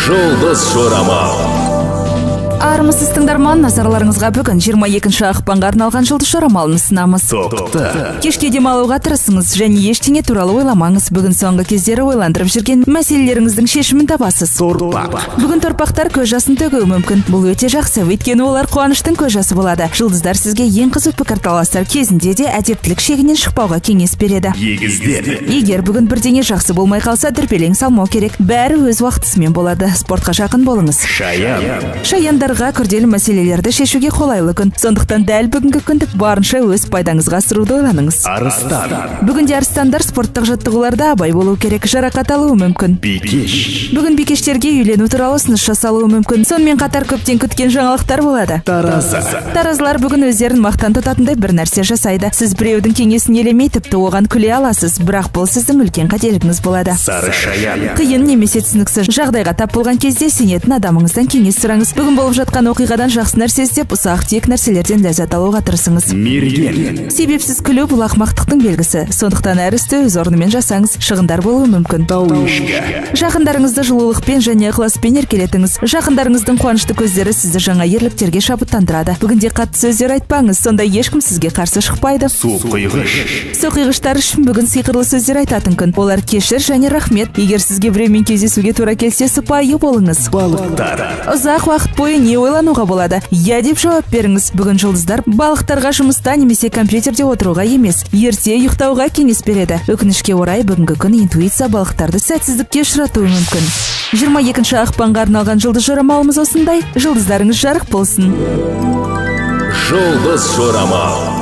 Жұлдыз жорамал. Армысыз тыңдарман, назарларыңызға бүгін 22 ақпанға арналған жұлдыз жорамалын ұсынамыз. Кешке демалуға тырысыңыз және ештеңе туралы ойламаңыз. Бүгін соңғы кездері ойландырып жүрген мәселелеріңіздің шешімін табасыз. Бүгін торпақтар көз жасын төгуі мүмкін. Бұл өте жақсы, өйткені олар қуаныштың көз жасы болады. Жұлдыздар сізге ең қызу пікірталастар кезінде де әдептілік шегінен шықпауға кеңес береді. Егер бүгін бірдеңе жақсы болмай қалса, дүрбелең салмау керек. Бәрі өз уақытысымен болады. Спортқа жақын болыңыз. Шаяндарға күрделі мәселелерді шешуге қолайлы күн. Сондықтан дәл бүгінгі күнді барынша өз пайдаңызға асыруды ойланыңыз. Бүгінде арыстандар спорттық жаттығуларда абай болу керек, жарақат алуы мүмкін. Бүгін бикештерге үйлену туралы ұсыныс жасалуы мүмкін. Сонымен қатар көптен күткен жаңалықтар болады. Таразылар бүгін өздерін мақтан тұтатындай бір нәрсе жасайды. Сіз біреудің кеңесін елемей, тіпті оған күле аласыз, бірақ бұл сіздің үлкен қателігіңіз болады. Қиын немесе түсініксіз жағдайға тап болған кезде сенетін адамыңыздан кеңес сұраңыз. Бүгін болып жатқан оқиғадан жақсы нәрсе іздеп, ұсақ-түйек нәрселерден ләззат алуға тырысыңыз. Себепсіз күлу бұл ақымақтықтың белгісі. Сондықтан әр істі өз орнымен жасаңыз, шығындар болуы мүмкін. Жақындарыңызды жылулықпен және ықыласпен еркелетіңіз. Жақындарыңыздың қуанышты көздері сізді жаңа ерліктерге шабыттандырады. Бүгінде қатты сөздер айтпаңыз, сонда ешкім сізге қарсы шықпайды. Соқиғыштар үшін бүгін сиқырлы сөздер айтатын күн. Олар кешір және рахмет. Егер сізге біреумен кездесуге тура келсе, сыпайы болыңыз. Ұзақ уақыт бойы не ойлануға болады? Я деп жауап беріңіз. Бүгін жұлдыздар балықтарға жұмыста немесе компьютерде отыруға емес, ерте ұйықтауға кеңес береді. Өкінішке орай бүгінгі күн интуиция балықтарды сәтсіздікке ұшыратуы мүмкін. 22 ақпанға арналған жұлдыз жорамалымыз осындай. Жұлдыздарыңыз жарық болсын. Жұлдыз жорамал.